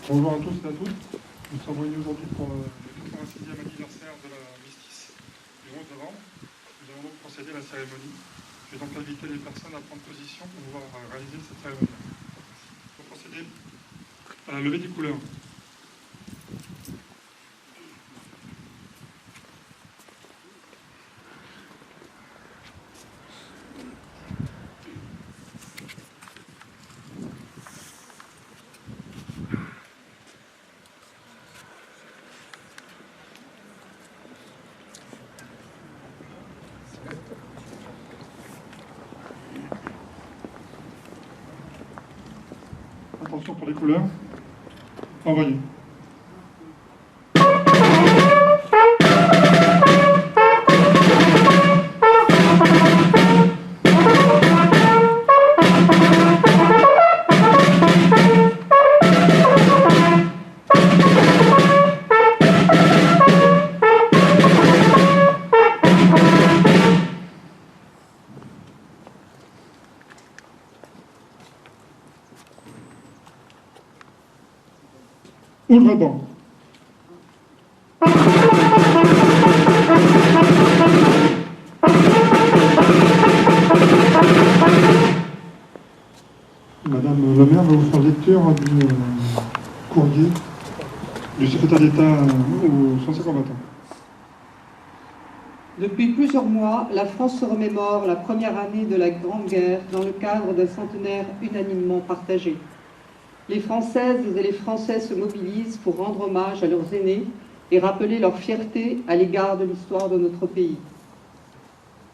Bonjour à tous et à toutes. Nous sommes réunis aujourd'hui pour le 86e anniversaire de la Mistice du 11 novembre. Nous allons donc procéder à la cérémonie. Je vais donc inviter les personnes à prendre position pour pouvoir réaliser cette cérémonie. Pour procéder à la levée des couleurs. Attention pour les couleurs. Envoyez. Ouvre le banc. Madame le maire va vous faire lecture du courrier du secrétaire d'État aux anciens combattants. Depuis plusieurs mois, la France se remémore la première année de la Grande Guerre dans le cadre d'un centenaire unanimement partagé. Les Françaises et les Français se mobilisent pour rendre hommage à leurs aînés et rappeler leur fierté à l'égard de l'histoire de notre pays.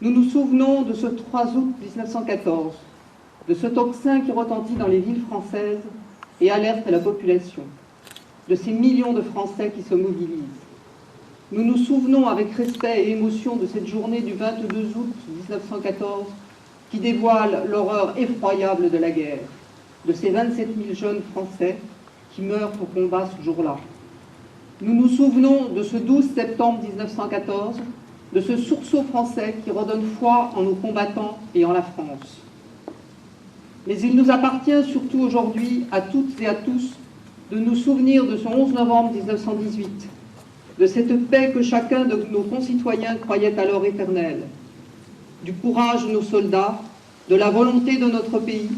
Nous nous souvenons de ce 3 août 1914, de ce tocsin qui retentit dans les villes françaises et alerte la population, de ces millions de Français qui se mobilisent. Nous nous souvenons avec respect et émotion de cette journée du 22 août 1914 qui dévoile l'horreur effroyable de la guerre, de ces 27 000 jeunes Français qui meurent au combat ce jour-là. Nous nous souvenons de ce 12 septembre 1914, de ce sursaut français qui redonne foi en nos combattants et en la France. Mais il nous appartient surtout aujourd'hui à toutes et à tous de nous souvenir de ce 11 novembre 1918, de cette paix que chacun de nos concitoyens croyait alors éternelle, du courage de nos soldats, de la volonté de notre pays,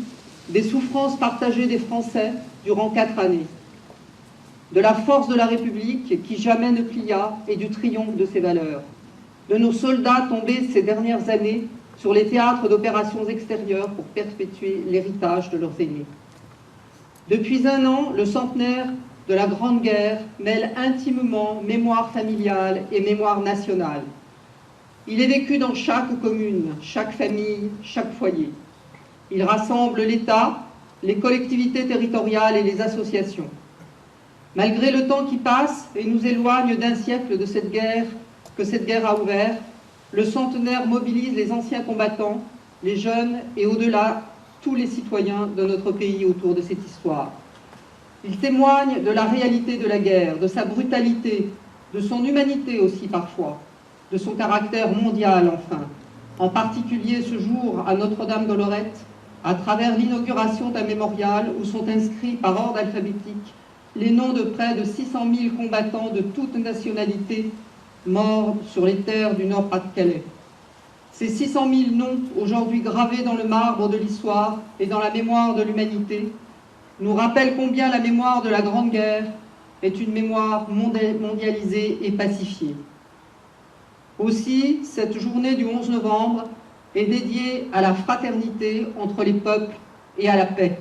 des souffrances partagées des Français durant 4 années, de la force de la République qui jamais ne plia et du triomphe de ses valeurs, de nos soldats tombés ces dernières années sur les théâtres d'opérations extérieures pour perpétuer l'héritage de leurs aînés. Depuis 1 an, le centenaire de la Grande Guerre mêle intimement mémoire familiale et mémoire nationale. Il est vécu dans chaque commune, chaque famille, chaque foyer. Il rassemble l'État, les collectivités territoriales et les associations. Malgré le temps qui passe et nous éloigne d'un siècle de cette guerre que cette guerre a ouvert, le centenaire mobilise les anciens combattants, les jeunes et au-delà tous les citoyens de notre pays autour de cette histoire. Il témoigne de la réalité de la guerre, de sa brutalité, de son humanité aussi parfois, de son caractère mondial enfin, en particulier ce jour à Notre-Dame-de-Lorette, à travers l'inauguration d'un mémorial où sont inscrits par ordre alphabétique les noms de près de 600 000 combattants de toutes nationalités morts sur les terres du Nord-Pas-de-Calais. Ces 600 000 noms, aujourd'hui gravés dans le marbre de l'histoire et dans la mémoire de l'humanité, nous rappellent combien la mémoire de la Grande Guerre est une mémoire mondialisée et pacifiée. Aussi, cette journée du 11 novembre est dédiée à la fraternité entre les peuples et à la paix.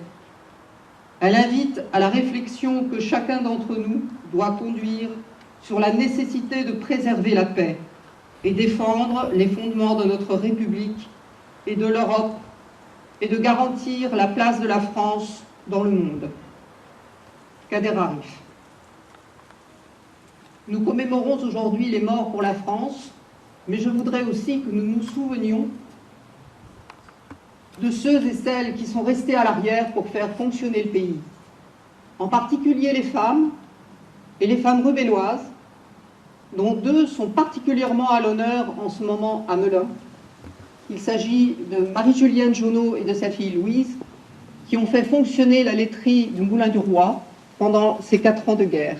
Elle invite à la réflexion que chacun d'entre nous doit conduire sur la nécessité de préserver la paix et défendre les fondements de notre République et de l'Europe et de garantir la place de la France dans le monde. Kader Arif. Nous commémorons aujourd'hui les morts pour la France, mais je voudrais aussi que nous nous souvenions de ceux et celles qui sont restés à l'arrière pour faire fonctionner le pays, en particulier les femmes et les femmes rebelloises, dont deux sont particulièrement à l'honneur en ce moment à Melun. Il s'agit de Marie-Julienne Jonot et de sa fille Louise, qui ont fait fonctionner la laiterie du Moulin du Roi pendant ces 4 ans de guerre.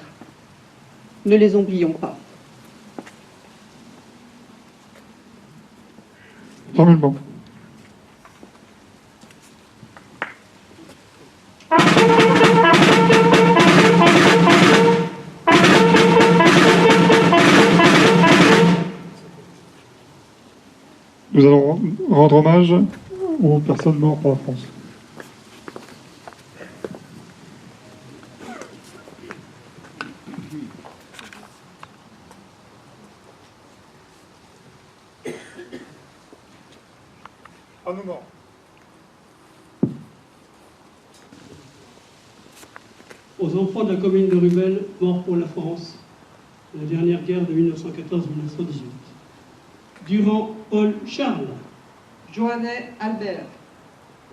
Ne les oublions pas. Formellement. Nous allons rendre hommage aux personnes mortes pour la France. À nos morts. Aux enfants de la commune de Rubel, morts pour la France, la dernière guerre de 1914-1918. Durand Paul Charles, Joannet Albert,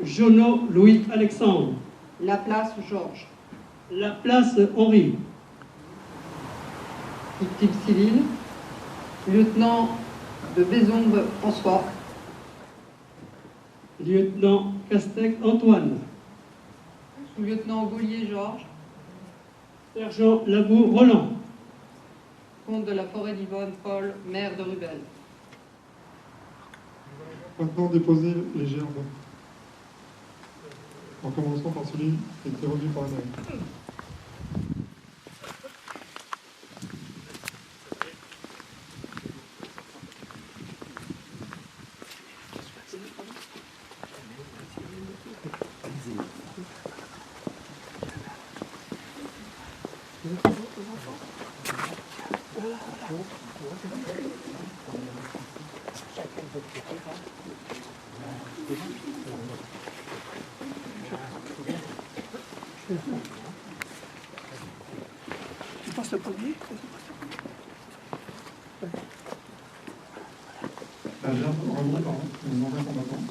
Jonot Louis Alexandre, Laplace Georges, Laplace Henri, victime civile, lieutenant de Bézombre François, lieutenant Castec Antoine, sous-lieutenant Gaulier Georges, sergent Labour Roland, comte de la Forêt d'Yvonne Paul, maire de Rubel. Maintenant déposer les gerbes, en commençant par celui qui a été revu par la mairie. Tu passes le premier? La gerbe regroupe les anciens combattants.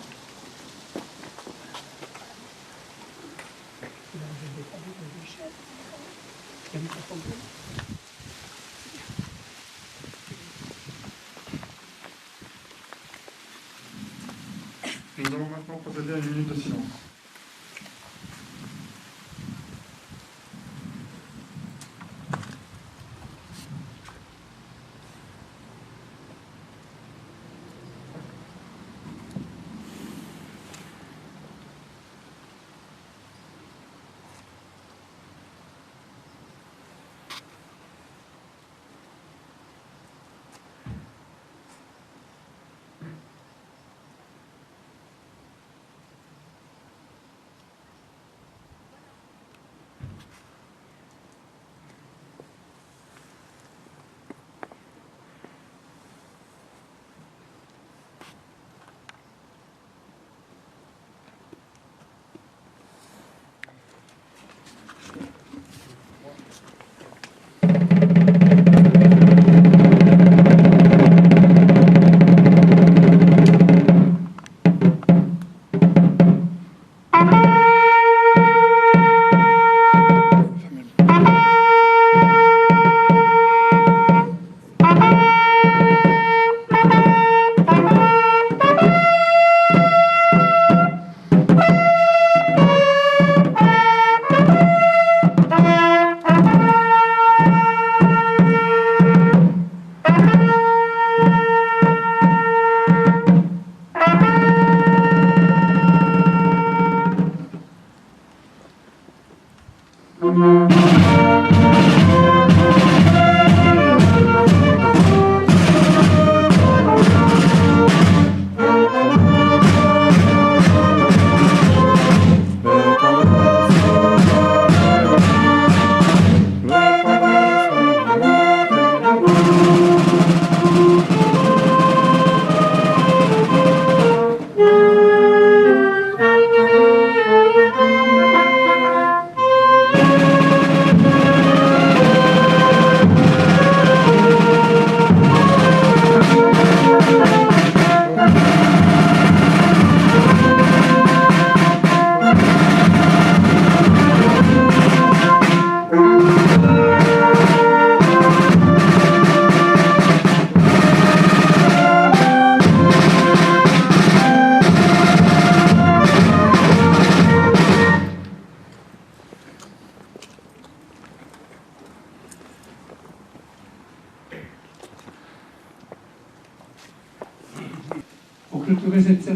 Nous allons maintenant procéder à une minute de silence.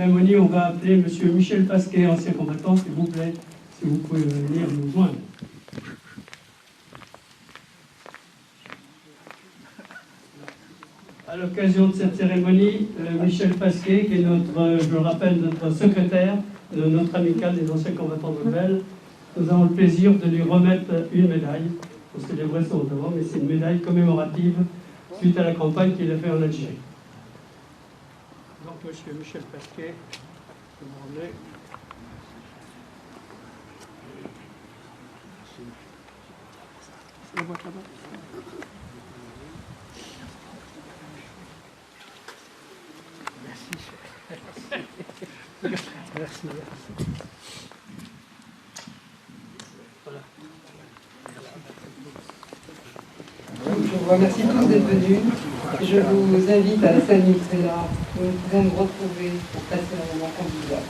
cérémonie, on va appeler M. Michel Pasquet, ancien combattant, s'il vous plaît, si vous pouvez venir nous joindre. À l'occasion de cette cérémonie, Michel Pasquet, qui est notre, je le rappelle, notre secrétaire de notre amicale des anciens combattants de rebelles, nous avons le plaisir de lui remettre une médaille. On célébrait son devant, mais c'est une médaille commémorative suite à la campagne qu'il a fait en Algérie. Donc, M. Michel Pasquet, je vous remets. La boîte là-bas. Merci. Voilà. Je vous remercie tous d'être venus. Je vous invite à la salle Mixella où nous pouvons nous retrouver pour passer un moment convivial.